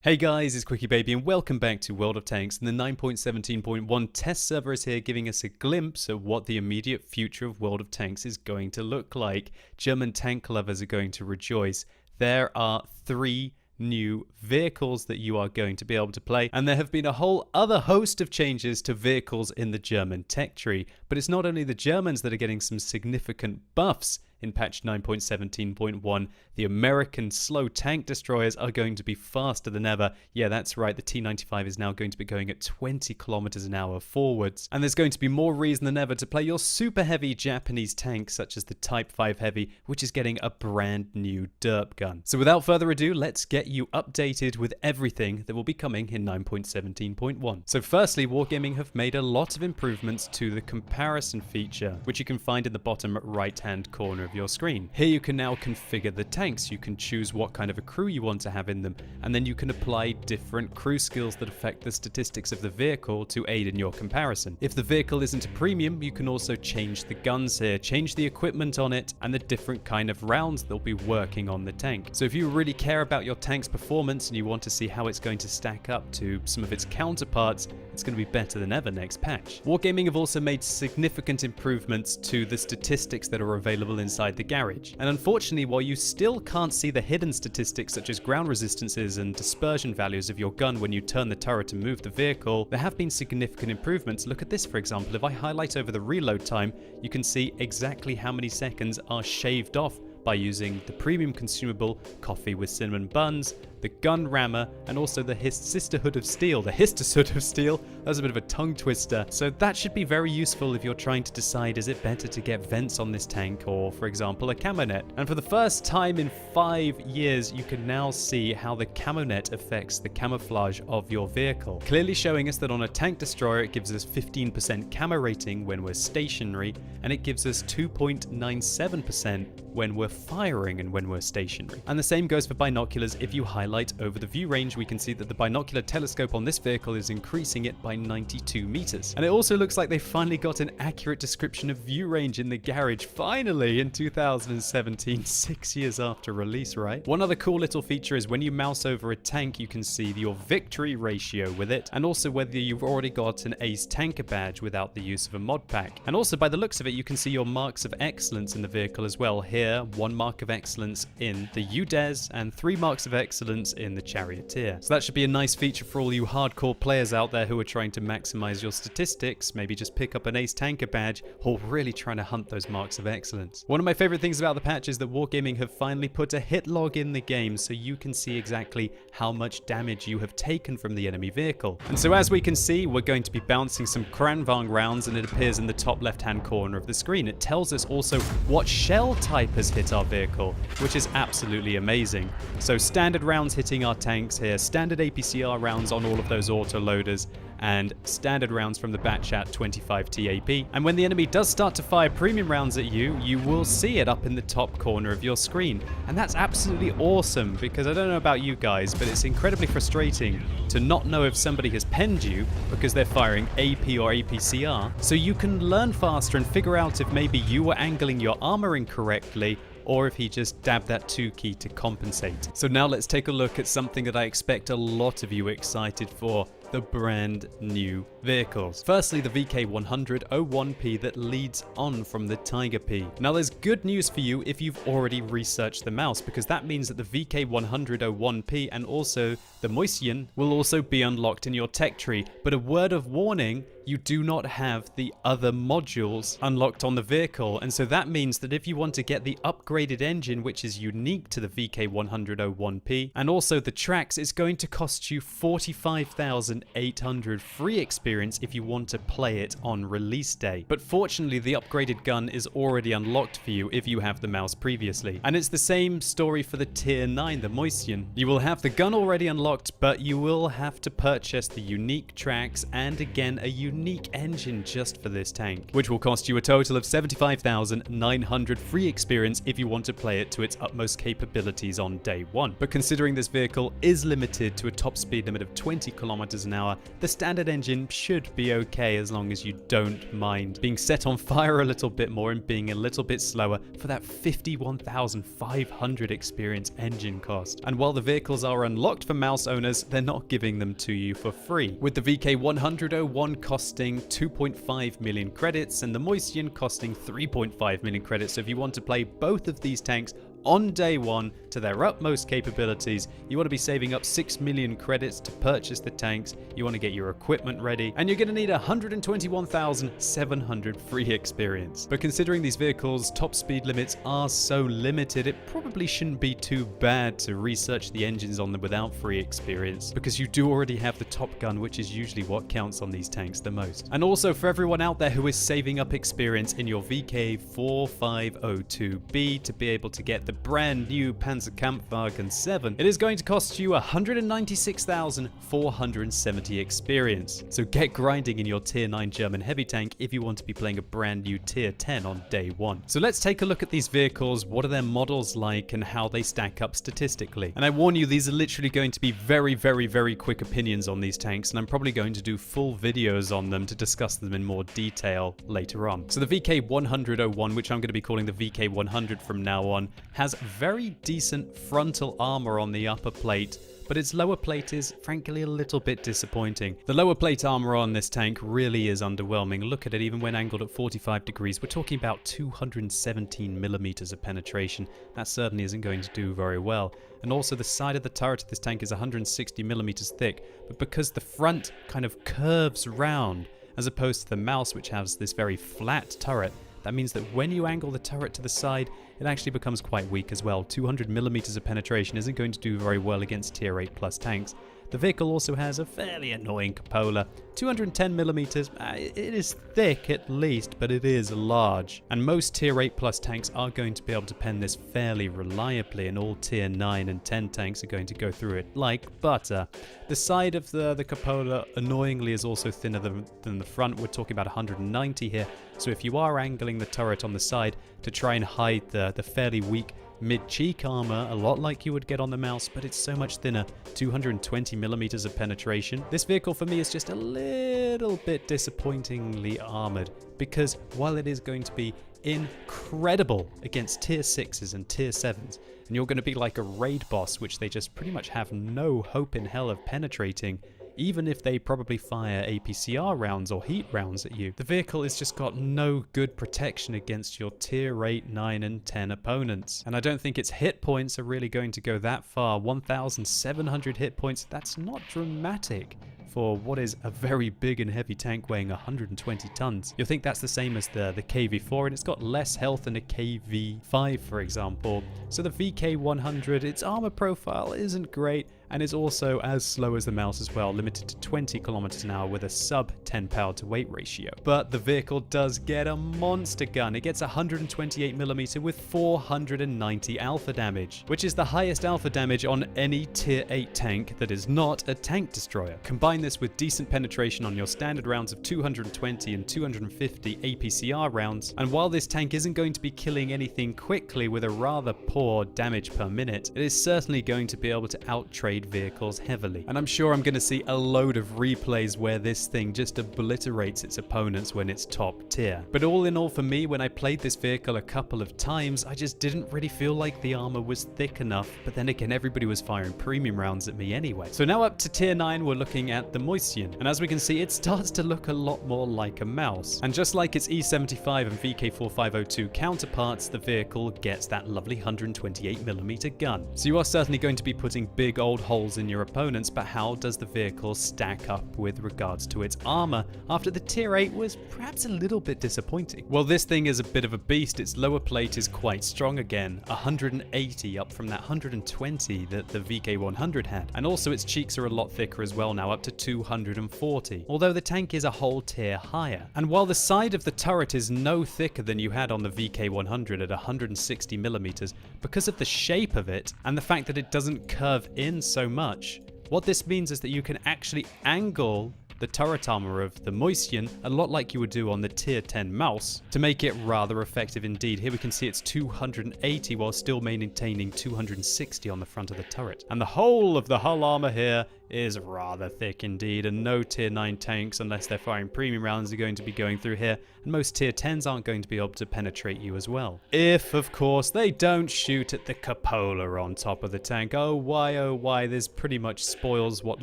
Hey guys, it's Quickie Baby and welcome back to World of Tanks, and the 9.17.1 test server is here giving us a glimpse of what the immediate future of World of Tanks is going to look like. German tank lovers are going to rejoice. There are 3 new vehicles that you are going to be able to play, and there have been a whole other host of changes to vehicles in the German tech tree. But it's not only the Germans that are getting some significant buffs in patch 9.17.1, the American slow tank destroyers are going to be faster than ever. Yeah, that's right, the T-95 is now going to be going at 20 kilometers an hour forwards. And there's going to be more reason than ever to play your super heavy Japanese tanks such as the Type 5 Heavy, which is getting a brand new derp gun. So without further ado, let's get you updated with everything that will be coming in 9.17.1. So firstly, Wargaming have made a lot of improvements to the comparison feature, which you can find in the bottom right hand corner of your screen. Here you can now configure the tanks. You can choose what kind of a crew you want to have in them, and then you can apply different crew skills that affect the statistics of the vehicle to aid in your comparison. If the vehicle isn't a premium, you can also change the guns here, change the equipment on it, and the different kind of rounds they'll be working on the tank. So if you really care about your tank's performance and you want to see how it's going to stack up to some of its counterparts, it's going to be better than ever next patch. Wargaming have also made significant improvements to the statistics that are available inside the garage. And unfortunately, while you still can't see the hidden statistics such as ground resistances and dispersion values of your gun when you turn the turret and move the vehicle, there have been significant improvements. Look at this, for example. If I highlight over the reload time, you can see exactly how many seconds are shaved off by using the premium consumable Coffee with Cinnamon Buns, the Gun Rammer, and also the Sisterhood of Steel. The Histerhood of Steel, that was a bit of a tongue twister. So that should be very useful if you're trying to decide, is it better to get vents on this tank or, for example, a camo net? And for the first time in 5 years, you can now see how the camo net affects the camouflage of your vehicle. Clearly showing us that on a tank destroyer, it gives us 15% camo rating when we're stationary, and it gives us 2.97% when we're firing and when we're stationary. And the same goes for binoculars. If you highlight over the view range, we can see that the binocular telescope on this vehicle is increasing it by 92 meters. And it also looks like they finally got an accurate description of view range in the garage, finally, in 2017, 6 years after release, right? One other cool little feature is when you mouse over a tank, you can see your victory ratio with it, and also whether you've already got an Ace Tanker badge without the use of a mod pack. And also by the looks of it, you can see your marks of excellence in the vehicle as well. Here, 1 mark of excellence in the UDES and 3 marks of excellence in the Charioteer. So that should be a nice feature for all you hardcore players out there who are trying to maximize your statistics. Maybe just pick up an Ace Tanker badge, or really trying to hunt those marks of excellence. One of my favorite things about the patch is that Wargaming have finally put a hit log in the game, so you can see exactly how much damage you have taken from the enemy vehicle. And so as we can see, we're going to be bouncing some Kranvang rounds, and it appears in the top left hand corner of the screen. It tells us also what shell type has hit our vehicle, which is absolutely amazing. So standard rounds hitting our tanks here, standard APCR rounds on all of those autoloaders, and standard rounds from the Batchat 25 TAP. And when the enemy does start to fire premium rounds at you, you will see it up in the top corner of your screen. And that's absolutely awesome, because I don't know about you guys, but it's incredibly frustrating to not know if somebody has penned you because they're firing AP or APCR. So you can learn faster and figure out if maybe you were angling your armor incorrectly, or if he just dabbed that 2 key to compensate. So now let's take a look at something that I expect a lot of you excited for: the brand new vehicles. Firstly, the VK100-01P that leads on from the Tiger P. Now there's good news for you if you've already researched the mouse, because that means that the VK100-01P and also the Mäuschen will also be unlocked in your tech tree. But a word of warning, you do not have the other modules unlocked on the vehicle, and so that means that if you want to get the upgraded engine, which is unique to the VK100-01P, and also the tracks, it's going to cost you 45,800 free experience if you want to play it on release day. But fortunately, the upgraded gun is already unlocked for you if you have the mouse previously. And it's the same story for the Tier 9, the Mäuschen. You will have the gun already unlocked, but you will have to purchase the unique tracks and again a unique engine just for this tank, which will cost you a total of 75,900 free experience if you want to play it to its utmost capabilities on day 1. But considering this vehicle is limited to a top speed limit of 20 kilometers kilometers an hour, the standard engine should be okay as long as you don't mind being set on fire a little bit more and being a little bit slower for that 51,500 experience engine cost. And while the vehicles are unlocked for mouse owners, they're not giving them to you for free, with the VK100-01 costing 2.5 million credits and the Moistion costing 3.5 million credits. So if you want to play both of these tanks on day one to their utmost capabilities, you want to be saving up 6 million credits to purchase the tanks, you want to get your equipment ready, and you're going to need 121,700 free experience. But considering these vehicles' top speed limits are so limited, it probably shouldn't be too bad to research the engines on them without free experience, because you do already have the Top Gun, which is usually what counts on these tanks the most. And also for everyone out there who is saving up experience in your VK4502B to be able to get the brand new Panzerkampfwagen 7, it is going to cost you 196,470 experience. So get grinding in your tier 9 German heavy tank if you want to be playing a brand new tier 10 on day one. So let's take a look at these vehicles, what are their models like and how they stack up statistically. And I warn you, these are literally going to be very, very, very quick opinions on these tanks, and I'm probably going to do full videos on them to discuss them in more detail later on. So the VK100-01, which I'm going to be calling the VK100 from now on, has very decent frontal armor on the upper plate, but its lower plate is frankly a little bit disappointing. The lower plate armor on this tank really is underwhelming. Look at it, even when angled at 45 degrees, we're talking about 217 millimeters of penetration. That certainly isn't going to do very well. And also the side of the turret of this tank is 160 millimeters thick, but because the front kind of curves round, as opposed to the Maus, which has this very flat turret, that means that when you angle the turret to the side, it actually becomes quite weak as well. 200 millimeters of penetration isn't going to do very well against tier 8 plus tanks. The vehicle also has a fairly annoying cupola. 210 millimeters, it is thick at least, but it is large. And most tier 8 plus tanks are going to be able to pen this fairly reliably, and all tier 9 and 10 tanks are going to go through it like butter. The side of the cupola annoyingly is also thinner than the front. We're talking about 190 here. So if you are angling the turret on the side to try and hide the fairly weak mid-cheek armor, a lot like you would get on the Maus, but it's so much thinner, 220 millimeters of penetration. This vehicle for me is just a little bit disappointingly armored, because while it is going to be incredible against tier 6s and tier 7s, and you're going to be like a raid boss, which they just pretty much have no hope in hell of penetrating, even if they probably fire APCR rounds or heat rounds at you. The vehicle has just got no good protection against your tier 8, 9 and 10 opponents. And I don't think its hit points are really going to go that far. 1,700 hit points, that's not dramatic for what is a very big and heavy tank weighing 120 tons. You'll think that's the same as the KV4, and it's got less health than a KV5, for example. So the VK100, its armor profile isn't great, and is also as slow as the Maus as well, limited to 20 kilometers an hour with a sub 10 power to weight ratio. But the vehicle does get a monster gun. It gets 128 millimeter with 490 alpha damage, which is the highest alpha damage on any tier 8 tank that is not a tank destroyer. Combine this with decent penetration on your standard rounds of 220 and 250 APCR rounds, and while this tank isn't going to be killing anything quickly with a rather poor damage per minute, it is certainly going to be able to outtrade vehicles heavily. And I'm sure I'm going to see a load of replays where this thing just obliterates its opponents when it's top tier. But all in all, for me, when I played this vehicle a couple of times, I just didn't really feel like the armor was thick enough. But then again, everybody was firing premium rounds at me anyway. So now up to tier 9, we're looking at the Moistion. And as we can see, it starts to look a lot more like a Maus. And just like its E75 and VK4502 counterparts, the vehicle gets that lovely 128mm gun. So you are certainly going to be putting big old holes in your opponents, but how does the vehicle stack up with regards to its armor after the tier 8 was perhaps a little bit disappointing? Well, this thing is a bit of a beast. Its lower plate is quite strong again, 180 up from that 120 that the VK100 had, and also its cheeks are a lot thicker as well now, up to 240, although the tank is a whole tier higher. And while the side of the turret is no thicker than you had on the VK100 at 160 millimeters, because of the shape of it and the fact that it doesn't curve in so much, what this means is that you can actually angle the turret armor of the Moistion a lot like you would do on the tier 10 Maus to make it rather effective indeed. Here we can see it's 280 while still maintaining 260 on the front of the turret. And the whole of the hull armor here is rather thick indeed, and no tier 9 tanks, unless they're firing premium rounds, are going to be going through here, and most tier 10s aren't going to be able to penetrate you as well. If, of course, they don't shoot at the cupola on top of the tank. Oh why, this pretty much spoils what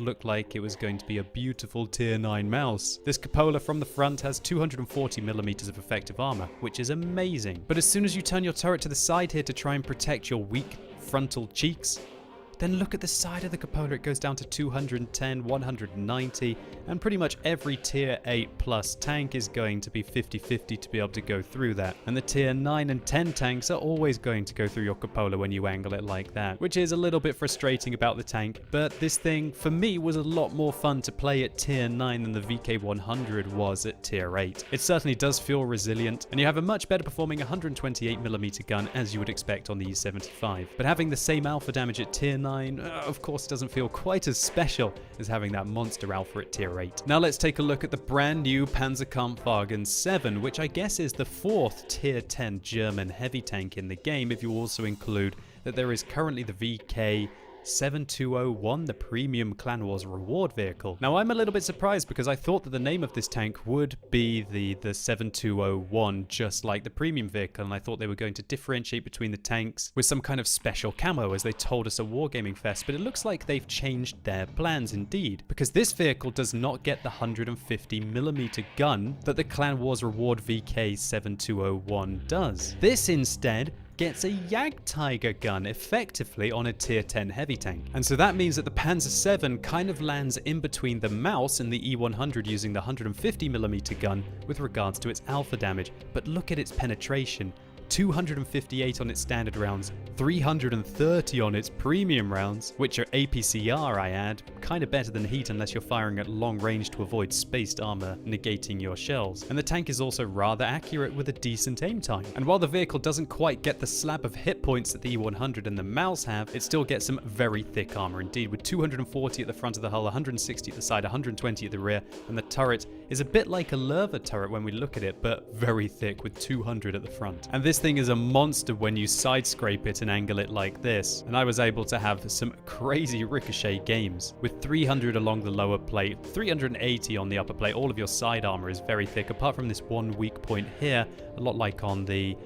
looked like it was going to be a beautiful tier 9 mouse. This cupola from the front has 240mm of effective armor, which is amazing. But as soon as you turn your turret to the side here to try and protect your weak frontal cheeks, then look at the side of the cupola, it goes down to 210, 190, and pretty much every tier 8 plus tank is going to be 50-50 to be able to go through that. And the tier 9 and 10 tanks are always going to go through your cupola when you angle it like that, which is a little bit frustrating about the tank, but this thing, for me, was a lot more fun to play at tier 9 than the VK100 was at tier 8. It certainly does feel resilient, and you have a much better performing 128mm gun as you would expect on the E75. But having the same alpha damage at tier 9, of course, doesn't feel quite as special as having that monster alpha at tier 8. Now let's take a look at the brand new Panzerkampfwagen 7, which I guess is the 4th tier 10 German heavy tank in the game, if you also include that there is currently the VK 7201, the premium Clan Wars reward vehicle. Now I'm a little bit surprised because I thought that the name of this tank would be the 7201, just like the premium vehicle, and I thought they were going to differentiate between the tanks with some kind of special camo as they told us at Wargaming Fest, but it looks like they've changed their plans indeed, because this vehicle does not get the 150mm gun that the Clan Wars reward VK 7201 does. This instead gets a Jagdtiger gun effectively on a tier 10 heavy tank. And so that means that the Panzer 7 kind of lands in between the mouse and the E100 using the 150mm gun with regards to its alpha damage. But look at its penetration. 258 on its standard rounds, 330 on its premium rounds, which are APCR, I add, kind of better than heat unless you're firing at long range to avoid spaced armor negating your shells. And the tank is also rather accurate with a decent aim time. And while the vehicle doesn't quite get the slab of hit points that the E100 and the mouse have, it still gets some very thick armor indeed, with 240 at the front of the hull, 160 at the side, 120 at the rear, and the turret is a bit like a Lerva turret when we look at it, but very thick with 200 at the front. And this thing is a monster when you side scrape it and angle it like this, and I was able to have some crazy ricochet games with 300 along the lower plate, 380 on the upper plate. All of your side armor is very thick, apart from this one weak point here, a lot like on the...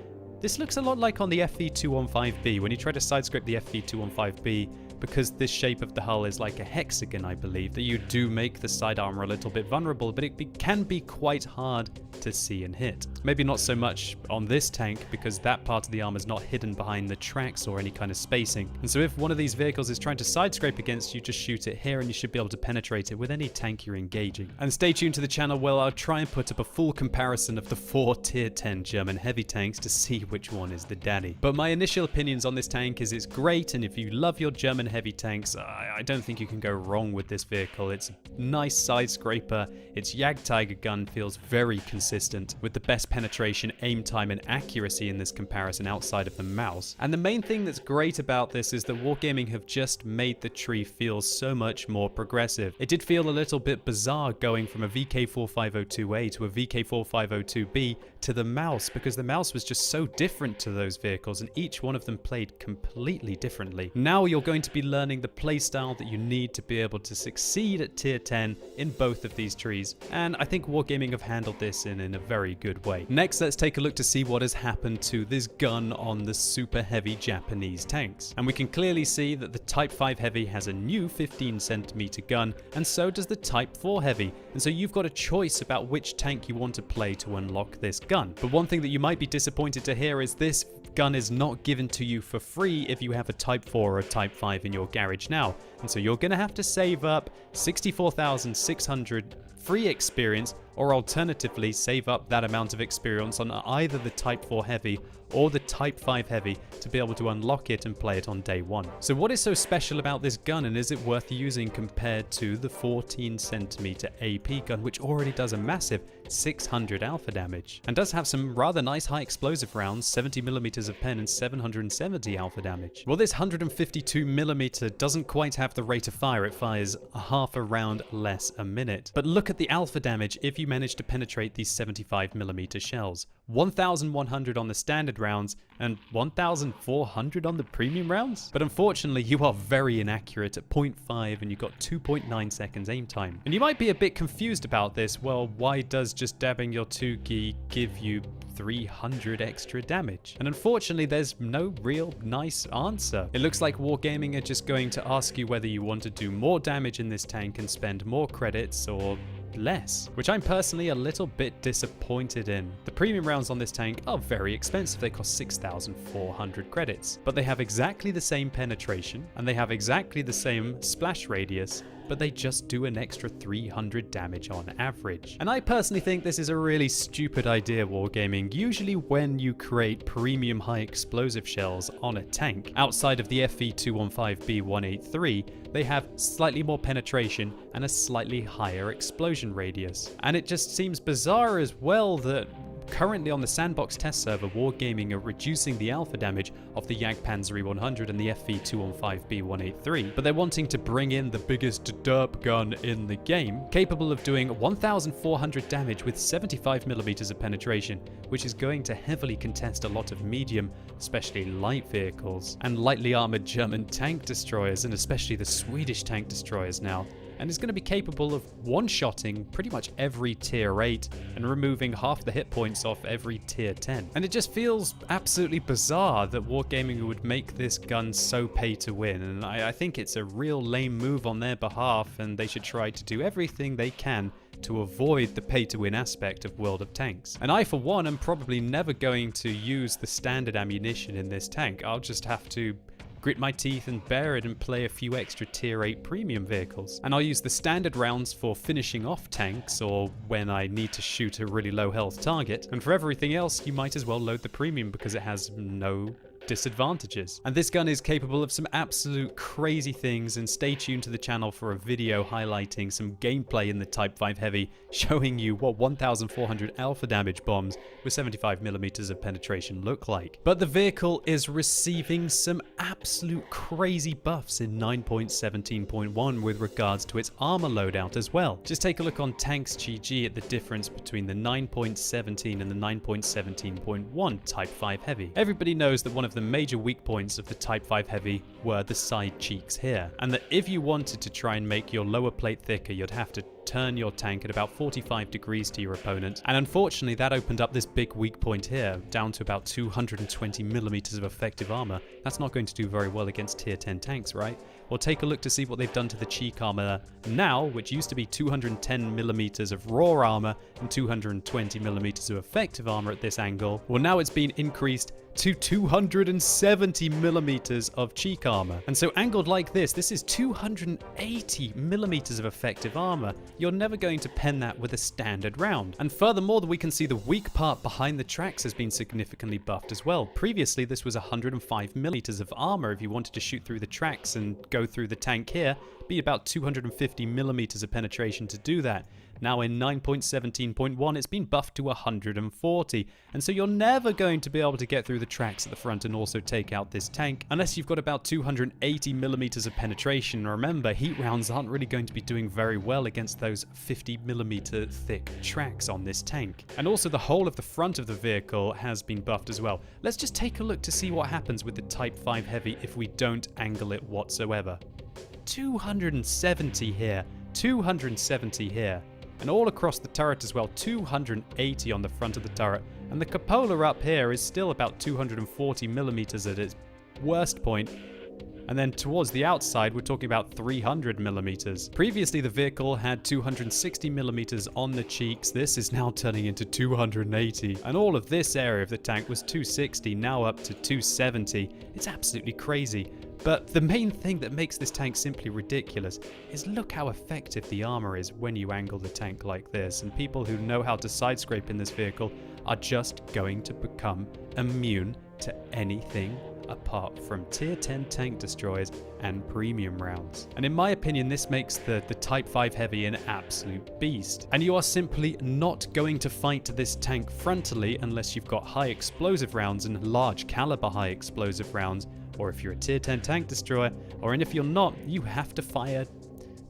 This looks a lot like on the FV215B. When you try to side scrape the FV215B, because this shape of the hull is like a hexagon, I believe, that you do make the side armor a little bit vulnerable, but it can be quite hard to see and hit. Maybe not so much on this tank, because that part of the armor is not hidden behind the tracks or any kind of spacing. And so if one of these vehicles is trying to side scrape against you, just shoot it here and you should be able to penetrate it with any tank you're engaging. And stay tuned to the channel where I'll try and put up a full comparison of the 4 tier 10 German heavy tanks to see which one is the daddy. But my initial opinions on this tank is it's great, and if you love your German heavy tanks, I don't think you can go wrong with this vehicle. It's a nice side scraper, its Jagdtiger gun feels very consistent, with the best penetration, aim time and accuracy in this comparison outside of the mouse. And the main thing that's great about this is that Wargaming have just made the tree feel so much more progressive. It did feel a little bit bizarre going from a VK4502A to a VK4502B to the mouse, because the mouse was just so different to those vehicles and each one of them played completely differently. Now you're going to be learning the playstyle that you need to be able to succeed at tier 10 in both of these trees, and I think Wargaming have handled this in a very good way. Next, let's take a look to see what has happened to this gun on the super heavy Japanese tanks. And we can clearly see that the Type 5 Heavy has a new 15cm gun, and so does the Type 4 Heavy, and so you've got a choice about which tank you want to play to unlock this gun. But one thing that you might be disappointed to hear is this gun is not given to you for free if you have a Type 4 or a Type 5 in your garage now, and so you're going to have to save up 64,600 free experience, or alternatively save up that amount of experience on either the Type 4 Heavy or the Type 5 Heavy to be able to unlock it and play it on day one. So what is so special about this gun, and is it worth using compared to the 14cm AP gun, which already does a massive 600 alpha damage and does have some rather nice high explosive rounds, 70mm of pen and 770 alpha damage? Well, this 152mm doesn't quite have the rate of fire. It fires a half a round less a minute, but look at the alpha damage if you manage to penetrate these 75mm shells. 1,100 on the standard rounds, and 1,400 on the premium rounds? But unfortunately, you are very inaccurate at 0.5 and you've got 2.9 seconds aim time. And you might be a bit confused about this. Well, why does just dabbing your 2Gi give you 300 extra damage? And unfortunately, there's no real nice answer. It looks like Wargaming are just going to ask you whether you want to do more damage in this tank and spend more credits or less, which I'm personally a little bit disappointed in. The premium rounds on this tank are very expensive. They cost 6,400 credits, but they have exactly the same penetration and they have exactly the same splash radius, but they just do an extra 300 damage on average. And I personally think this is a really stupid idea, Wargaming. Usually when you create premium high explosive shells on a tank, outside of the FV215B183, they have slightly more penetration and a slightly higher explosion radius. And it just seems bizarre as well that currently on the Sandbox test server, Wargaming are reducing the alpha damage of the Jagdpanzer E100 and the FV215B183, but they're wanting to bring in the biggest derp gun in the game, capable of doing 1,400 damage with 75mm of penetration, which is going to heavily contest a lot of medium, especially light vehicles, and lightly armored German tank destroyers, and especially the Swedish tank destroyers now. And is going to be capable of one-shotting pretty much every tier 8 and removing half the hit points off every tier 10. And it just feels absolutely bizarre that Wargaming would make this gun so pay to win, and I think it's a real lame move on their behalf, and they should try to do everything they can to avoid the pay-to-win aspect of World of Tanks. And I, for one, am probably never going to use the standard ammunition in this tank. I'll just have to grit my teeth and bear it and play a few extra tier 8 premium vehicles. And I'll use the standard rounds for finishing off tanks or when I need to shoot a really low health target. And for everything else, you might as well load the premium because it has no disadvantages. And this gun is capable of some absolute crazy things, and stay tuned to the channel for a video highlighting some gameplay in the Type 5 Heavy, showing you what 1,400 alpha damage bombs with 75mm of penetration look like. But the vehicle is receiving some absolute crazy buffs in 9.17.1 with regards to its armor loadout as well. Just take a look on Tanks GG at the difference between the 9.17 and the 9.17.1 Type 5 Heavy. Everybody knows that one of the major weak points of the Type 5 Heavy were the side cheeks here, and that if you wanted to try and make your lower plate thicker, you'd have to turn your tank at about 45 degrees to your opponent, and unfortunately that opened up this big weak point here, down to about 220mm of effective armor. That's not going to do very well against tier 10 tanks, right? Well, take a look to see what they've done to the cheek armor now, which used to be 210mm of raw armor and 220mm of effective armor at this angle. Well, now it's been increased to 270mm of cheek armor. And so angled like this is 280mm of effective armor. You're never going to pen that with a standard round. And furthermore, we can see the weak part behind the tracks has been significantly buffed as well. Previously, this was 105mm of armor if you wanted to shoot through the tracks and go through the tank here. Be about 250mm of penetration to do that. Now in 9.17.1 it's been buffed to 140, and so you're never going to be able to get through the tracks at the front and also take out this tank unless you've got about 280mm of penetration. Remember, heat rounds aren't really going to be doing very well against those 50mm thick tracks on this tank. And also the whole of the front of the vehicle has been buffed as well. Let's just take a look to see what happens with the Type 5 Heavy if we don't angle it whatsoever. 270 here, 270 here. And all across the turret as well, 280 on the front of the turret. And the cupola up here is still about 240mm at its worst point. And then towards the outside, we're talking about 300mm. Previously, the vehicle had 260mm on the cheeks. This is now turning into 280. And all of this area of the tank was 260, now up to 270. It's absolutely crazy. But the main thing that makes this tank simply ridiculous is look how effective the armor is when you angle the tank like this, and people who know how to side scrape in this vehicle are just going to become immune to anything apart from tier 10 tank destroyers and premium rounds. And in my opinion, this makes the Type 5 Heavy an absolute beast. And you are simply not going to fight this tank frontally unless you've got high explosive rounds and large caliber high explosive rounds, or if you're a tier 10 tank destroyer, and if you're not, you have to fire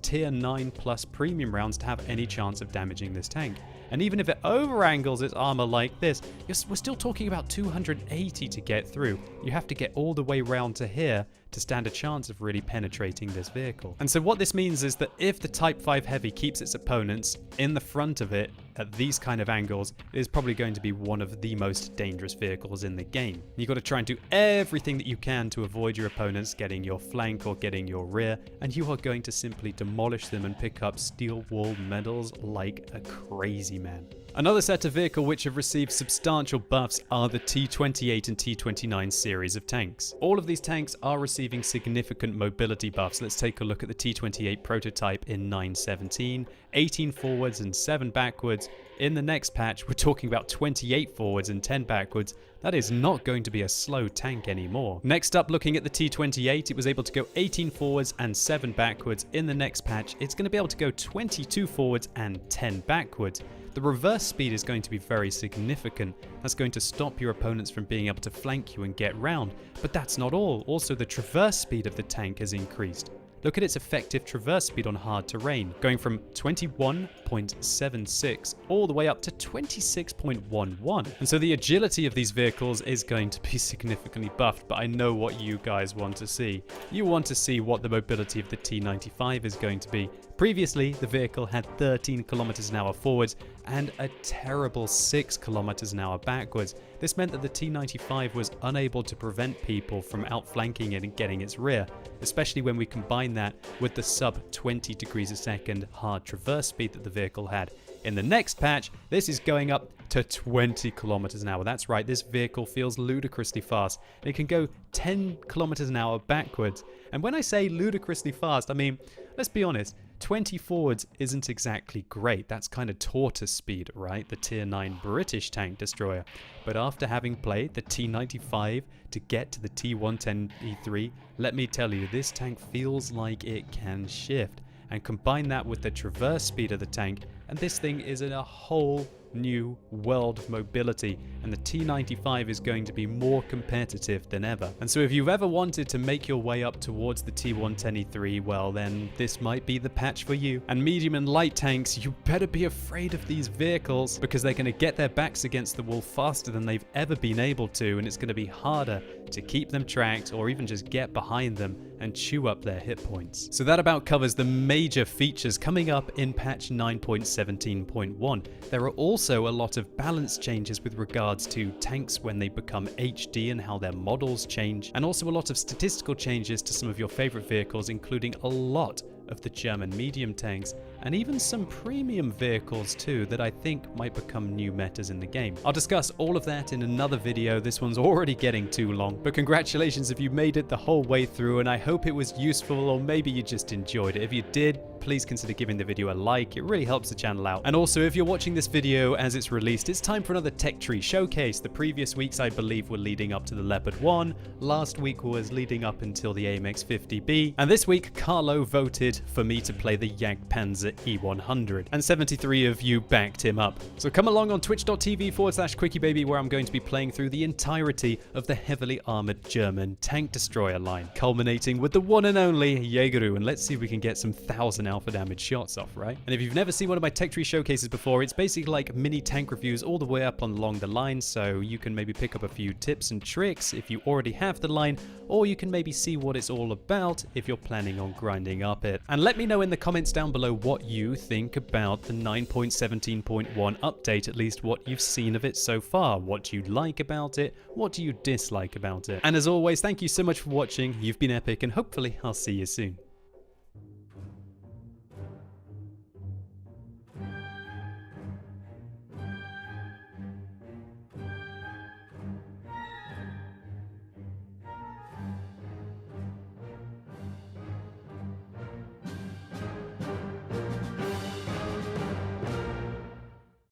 tier 9 plus premium rounds to have any chance of damaging this tank. And even if it over-angles its armor like this, we're still talking about 280 to get through. You have to get all the way round to here to stand a chance of really penetrating this vehicle. And so what this means is that if the Type 5 Heavy keeps its opponents in the front of it at these kind of angles, it is probably going to be one of the most dangerous vehicles in the game. You've got to try and do everything that you can to avoid your opponents getting your flank or getting your rear, and you are going to simply demolish them and pick up steel wall medals like a crazy man. Another set of vehicle which have received substantial buffs are the T28 and T29 series of tanks. All of these tanks are receiving significant mobility buffs. Let's take a look at the T28 prototype in 9.17, 18 forwards and 7 backwards. In the next patch, we're talking about 28 forwards and 10 backwards. That is not going to be a slow tank anymore. Next up, looking at the T28, it was able to go 18 forwards and 7 backwards. In the next patch, it's going to be able to go 22 forwards and 10 backwards. The reverse speed is going to be very significant. That's going to stop your opponents from being able to flank you and get round. But that's not all. Also, the traverse speed of the tank has increased. Look at its effective traverse speed on hard terrain, going from 21.76 all the way up to 26.11. And so the agility of these vehicles is going to be significantly buffed, but I know what you guys want to see. You want to see what the mobility of the T95 is going to be. Previously, the vehicle had 13 kilometers an hour forwards and a terrible 6 kilometers an hour backwards. This meant that the T95 was unable to prevent people from outflanking it and getting its rear, especially when we combine that with the sub 20 degrees a second hard traverse speed that the vehicle had. In the next patch, this is going up to 20 kilometers an hour. That's right, this vehicle feels ludicrously fast. It can go 10 kilometers an hour backwards. And when I say ludicrously fast, I mean, let's be honest, 20 forwards isn't exactly great. That's kind of tortoise speed, right? The tier 9 British tank destroyer. But after having played the T95 to get to the T110E3, let me tell you, this tank feels like it can shift. And combine that with the traverse speed of the tank, and this thing is in a whole new world of mobility, and the T95 is going to be more competitive than ever. And so if you've ever wanted to make your way up towards the T110E3, well then this might be the patch for you. And medium and light tanks, you better be afraid of these vehicles, because they're going to get their backs against the wall faster than they've ever been able to, and it's going to be harder to keep them tracked or even just get behind them and chew up their hit points. So that about covers the major features coming up in patch 9.17.1. There are also a lot of balance changes with regards to tanks when they become HD and how their models change, and also a lot of statistical changes to some of your favorite vehicles, including a lot of the German medium tanks, and even some premium vehicles too that I think might become new metas in the game. I'll discuss all of that in another video. This one's already getting too long, but congratulations if you made it the whole way through, and I hope it was useful, or maybe you just enjoyed it. If you did, please consider giving the video a like. It really helps the channel out. And also, if you're watching this video as it's released, it's time for another Tech Tree Showcase. The previous weeks, I believe, were leading up to the Leopard 1. Last week was leading up until the AMX 50B. And this week, Carlo voted for me to play the Jagdpanzer E100. And 73 of you backed him up. So come along on twitch.tv/QuickieBaby, where I'm going to be playing through the entirety of the heavily armored German tank destroyer line, culminating with the one and only Jägerü. And let's see if we can get some 1000 alpha damage shots off, right? And if you've never seen one of my Tech Tree showcases before, it's basically like mini tank reviews all the way up along the line, so you can maybe pick up a few tips and tricks if you already have the line, or you can maybe see what it's all about if you're planning on grinding up it. And let me know in the comments down below what you think about the 9.17.1 update, at least what you've seen of it so far. What do you like about it? What do you dislike about it? And as always, thank you so much for watching. You've been epic, and hopefully I'll see you soon.